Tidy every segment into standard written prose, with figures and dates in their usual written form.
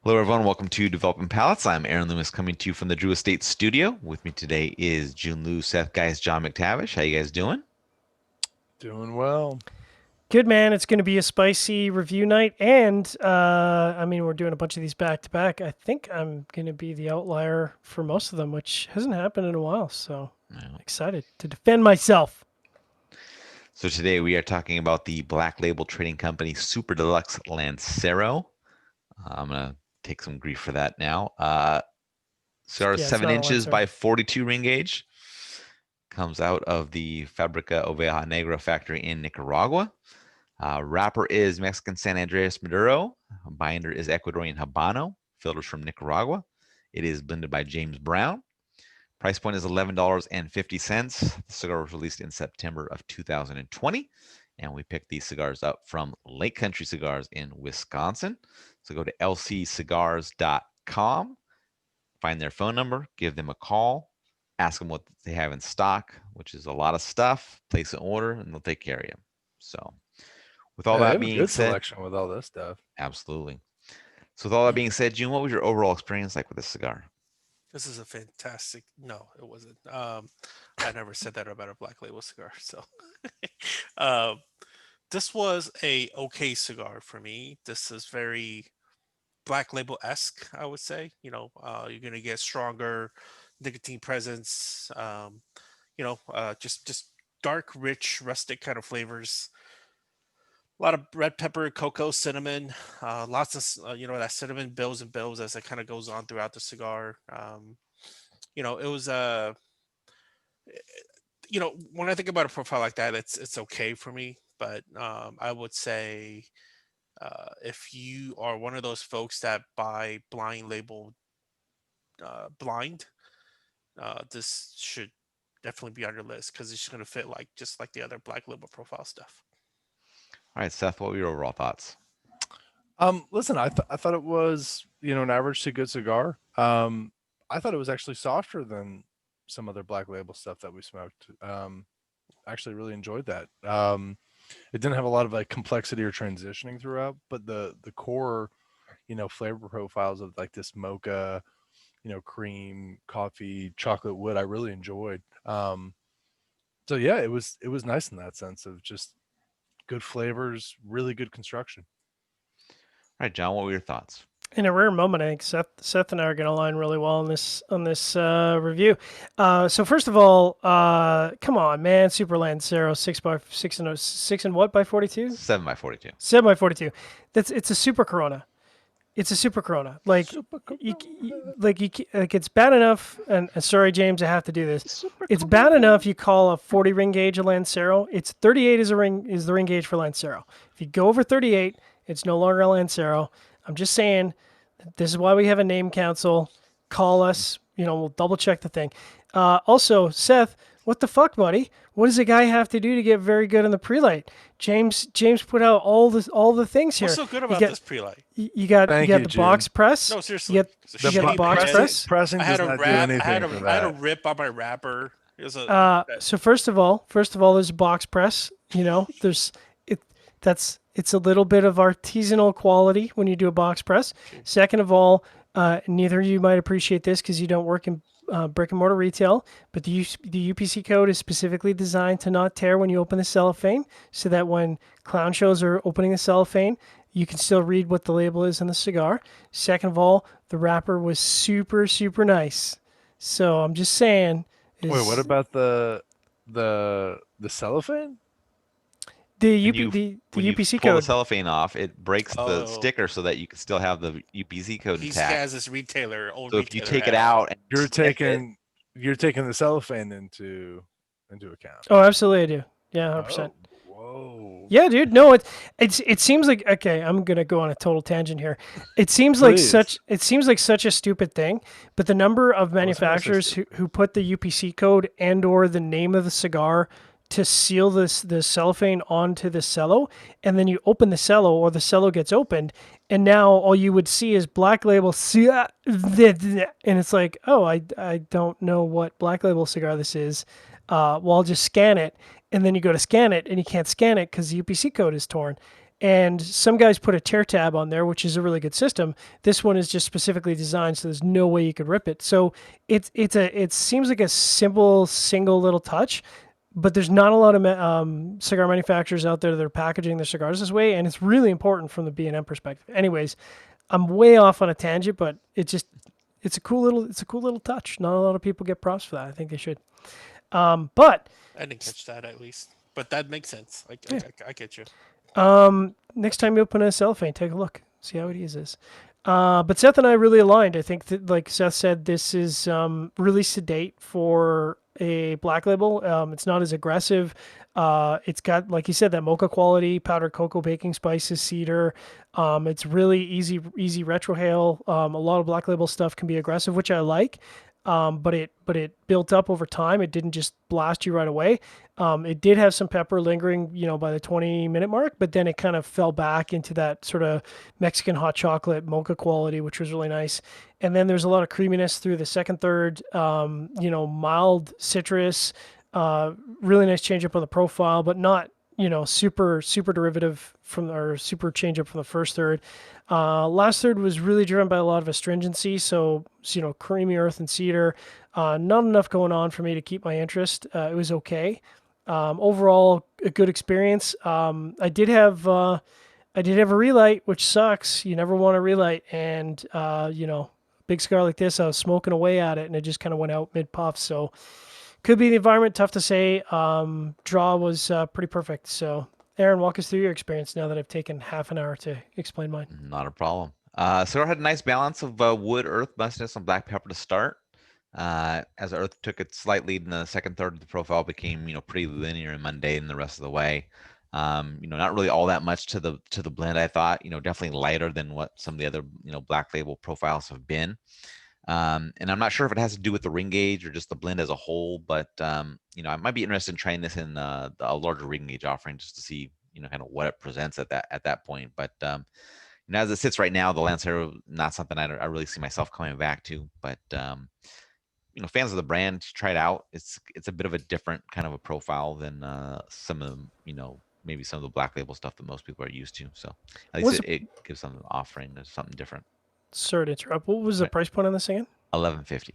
Hello, everyone. Welcome to Developing Palates. I'm Aaron Loomis coming to you from the Drew Estate Studio. With me today is Jiunn, Seth, guys, John McTavish. How you guys doing? Doing well. Good man. It's going to be a spicy review night, and I mean we're doing a bunch of these back to back. I think I'm going to be the outlier for most of them, which hasn't happened in a while. So Well, excited to defend myself. So today we are talking about the Black Label Trading Company Super Deluxe Lancero. I'm gonna take some grief for that now. Cigar is Yeah, it's 7 not a inches Lancer. by 42 ring gauge. Comes out of the Fabrica Oveja Negra factory in Nicaragua. Wrapper is Mexican San Andreas Maduro. Binder is Ecuadorian Habano. Filters from Nicaragua. It is blended by James Brown. Price point is $11.50. The cigar was released in September of 2020, and we picked these cigars up from Lake Country Cigars in Wisconsin. So go to lccigars.com, find their phone number, give them a call, ask them what they have in stock, which is a lot of stuff, place an order, and they'll take care of you. So, with all Yeah, they that have a being good said, selection with all this stuff. absolutely. So, with all that being said, June, what was your overall experience like with this cigar? This is a fantastic. No, it wasn't. I never said that about a black label cigar. So, um, this was a okay cigar for me. This is very black label esque, I would say. You're gonna get stronger nicotine presence. Just dark, rich, rustic kind of flavors. A lot of red pepper, cocoa, cinnamon, lots of that cinnamon bills and bills as it kind of goes on throughout the cigar. It was when I think about a profile like that, it's okay for me. But I would say if you are one of those folks that buy blind label blind, this should definitely be on your list because it's going to fit like just like the other black label profile stuff. All right, Seth, what were your overall thoughts? Listen, I thought it was an average to good cigar. I thought it was actually softer than some other black label stuff that we smoked. Actually, really enjoyed that. It didn't have a lot of like complexity or transitioning throughout, but the core, flavor profiles of like this mocha, cream, coffee, chocolate wood, I really enjoyed. So yeah, it was nice in that sense of just good flavors, really good construction. All right, John, what were your thoughts? In a rare moment, I think Seth and I are going to align really well on this review. So first of all, come on, man, Super Lancero 6 and what by 42? 7 by 42. 7 by 42. It's a super Corona. It's a super Corona. Super Like it's bad enough. And sorry, James, I have to do this. Super It's bad enough you call a 40 ring gauge a Lancero. It's 38 is the ring gauge for Lancero. If you go over 38, it's no longer a Lancero. I'm just saying. This is why we have a name council. Call us. We'll double check the thing. Also, Seth, what the fuck, buddy? What does a guy have to do to get very good in the prelight? James put out all the things What's here. so good You about get this pre-light? you Thank got you, the June. box press. No, You seriously. get It's a you got the shitty box press. press. Pressing I had does a not do wrap. I had anything a for I had a that. rip on my wrapper. It was a that, So first of all, there's a box press. There's it. It's a little bit of artisanal quality when you do a box press. Second of all, neither of you might appreciate this because you don't work in brick and mortar retail, but the UPC code is specifically designed to not tear when you open the cellophane, so that when clown shows are opening the cellophane, you can still read what the label is on the cigar. Second of all, the wrapper was super super nice. So I'm just saying Wait, what is about the cellophane? the When UP you the when the you UPC pull the code. cellophane off, it breaks the oh, sticker so that you can still have the UPC code he intact. has this old So if you retailer take it hat on. out and You're sniff it, taking you're taking the cellophane into account. Oh, absolutely, I do. Yeah, 100%. Oh, whoa! Yeah, dude. No, it seems like okay. I'm gonna go on a total tangent here. Please. It seems like such a stupid thing, but the number of I wasn't gonna say manufacturers stupid. who put the UPC code and or the name of the cigar to seal the cellophane onto the cello, and then you open the cello or the cello gets opened, and now all you would see is black label and it's like, oh, I don't know what black label cigar this is. Well, I'll just scan it, and then you go to scan it, and you can't scan it because the UPC code is torn. And some guys put a tear tab on there, which is a really good system. This one is just specifically designed so there's no way you could rip it. So it seems like a simple single little touch, but there's not a lot of cigar manufacturers out there that are packaging their cigars this way, and it's really important from the B&M perspective. Anyways, I'm way off on a tangent, but it's a cool little touch. Not a lot of people get props for that. I think they should. But I didn't catch that at least, but that makes sense. I get you. next time you open a cellophane, take a look, see how it is. But Seth and I really aligned. I think that, like Seth said, this is really sedate for a black label. It's not as aggressive. It's got, like you said, that mocha quality, powdered cocoa, baking spices, cedar. It's really easy retrohale. A lot of black label stuff can be aggressive, which I like. But it built up over time. It didn't just blast you right away. It did have some pepper lingering, by the 20-minute mark, but then it kind of fell back into that sort of Mexican hot chocolate mocha quality, which was really nice. And then there's a lot of creaminess through the second third, mild citrus, really nice change up on the profile, but not, super derivative or super change up from the first third. Last third was really driven by a lot of astringency. So, creamy earth and cedar, not enough going on for me to keep my interest. It was okay. Overall, a good experience. I did have a relight, which sucks. You never want a relight. And, big cigar like this, I was smoking away at it and it just kind of went out mid puff. So could be the environment, tough to say. Draw was pretty perfect. So Aaron, walk us through your experience now that I've taken half an hour to explain mine. Not a problem. Cigar had a nice balance of wood, earth, mustiness, and black pepper to start. As earth took its slight lead in the second third of the profile, became pretty linear and mundane the rest of the way. Not really all that much to the blend. I thought definitely lighter than what some of the other black label profiles have been. And I'm not sure if it has to do with the ring gauge or just the blend as a whole, but I might be interested in trying this in a larger ring gauge offering just to see kind of what it presents at that point. But as it sits right now, the Lancero not something I really see myself coming back to. But fans of the brand, try it out. It's a bit of a different kind of a profile than some of maybe some of the black label stuff that most people are used to. So at least it gives them an offering. There's something different. Sorry to interrupt. What was the price point on this again? $11.50.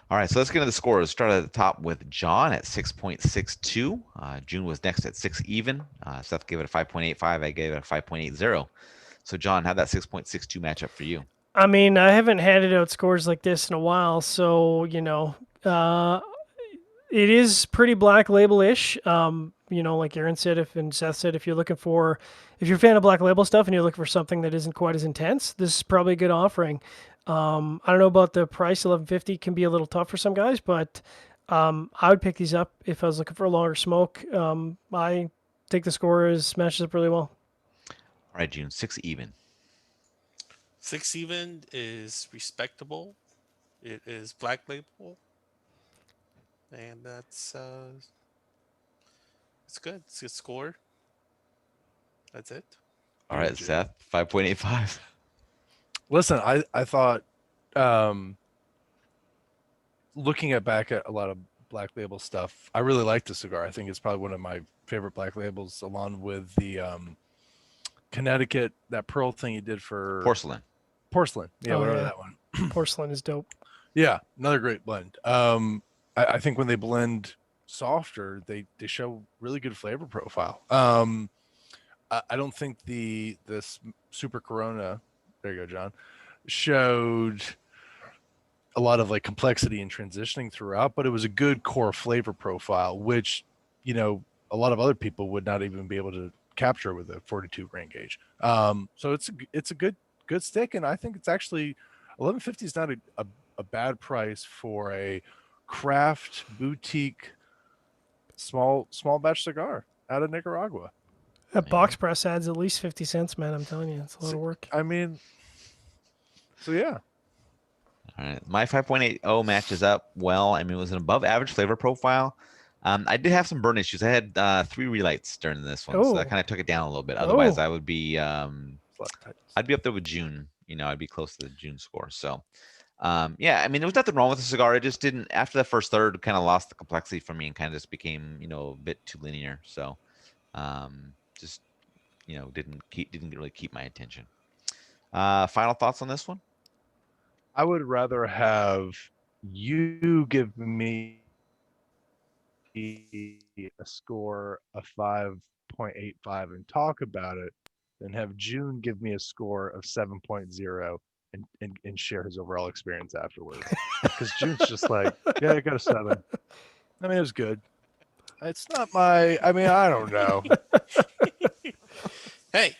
All right, so let's get into the scores. Start at the top with John at 6.62. Jiunn was next at 6 even. Seth gave it a 5.85. I gave it a 5.80. So John, how'd that 6.62 match up for you? I mean, I haven't handed out scores like this in a while, so it is pretty black label-ish. Like Aaron said, and Seth said, if you're a fan of black label stuff and you're looking for something that isn't quite as intense, this is probably a good offering. I don't know about the price. $11.50 can be a little tough for some guys, but I would pick these up if I was looking for a longer smoke. I think the score matches up really well. All right, Jiunn, 6 even. 6 even is respectable. It is black label, and that's it's good. It's a good score. That's it. All right, Seth, 5.85. Listen, I thought, looking back at a lot of black label stuff, I really like the cigar. I think it's probably one of my favorite black labels, along with the Connecticut, that pearl thing he did for Porcelain. Yeah, whatever that one. Porcelain is dope. Yeah, another great blend. I think when they blend softer, they show really good flavor profile. I don't think this Super Corona, there you go, John, showed a lot of like complexity and transitioning throughout, but it was a good core flavor profile, which a lot of other people would not even be able to capture with a 42 grain gauge. So it's a good stick, and I think it's actually $11.50 is not a bad price for a craft boutique small batch cigar out of Nicaragua. That box press adds at least 50 cents, man. I'm telling you, it's a lot of work. I mean, so yeah. All right, my 5.80 matches up well. I mean, it was an above average flavor profile. I did have some burn issues. I had 3 relights during this one, so that kind of took it down a little bit. Otherwise, I would be I'd be up there with Jiunn. I'd be close to the Jiunn score. So yeah, I mean, there was nothing wrong with the cigar. It just didn't, after the first third, kind of lost the complexity for me and kind of just became a bit too linear. So just didn't really keep my attention. Final thoughts on this one? I would rather have you give me a score of 5.85 and talk about it than have Jiunn give me a score of 7.0 and share his overall experience afterwards. Because June's just like, yeah, I got a 7. I mean, it was good. It's not my. I mean, I don't know. Hey,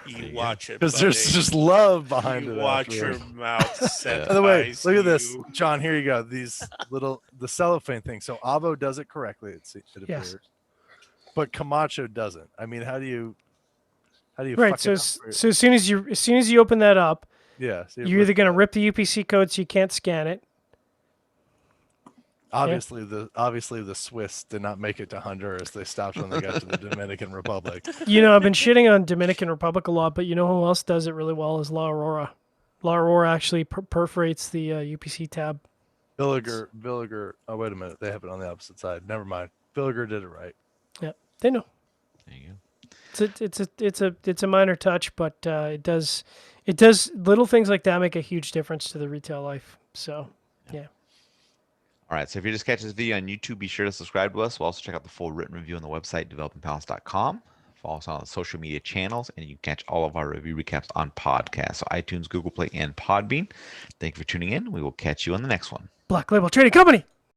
There you you go. watch it. Because there's buddy. just love behind You it. watch afterwards. your mouth, Seth. By the way, I look at see this, you. John. Here you go. The cellophane thing. So Avo does it correctly. It Yes. appears, but Camacho doesn't. I mean, how do you Right. fuck So it up so as soon as you open that up, yeah, so you're either going to rip the UPC code so you can't scan it. obviously the Swiss did not make it to Honduras. They stopped when they got to the Dominican Republic. I've been shitting on Dominican Republic a lot, but you know who else does it really well is La Aurora. La Aurora actually perforates the UPC tab. Villiger. Oh wait a minute, they have it on the opposite side. Never mind. Villiger did it right. Yeah, they know. There you go. It's a minor touch, but it does little things like that make a huge difference to the retail life. So yeah. All right, so if you're just catching this video on YouTube, be sure to subscribe to us. We'll also check out the full written review on the website, developingpalates.com. Follow us on the social media channels, and you can catch all of our review recaps on podcasts, so iTunes, Google Play, and Podbean. Thank you for tuning in. We will catch you on the next one. Black Label Trading Company.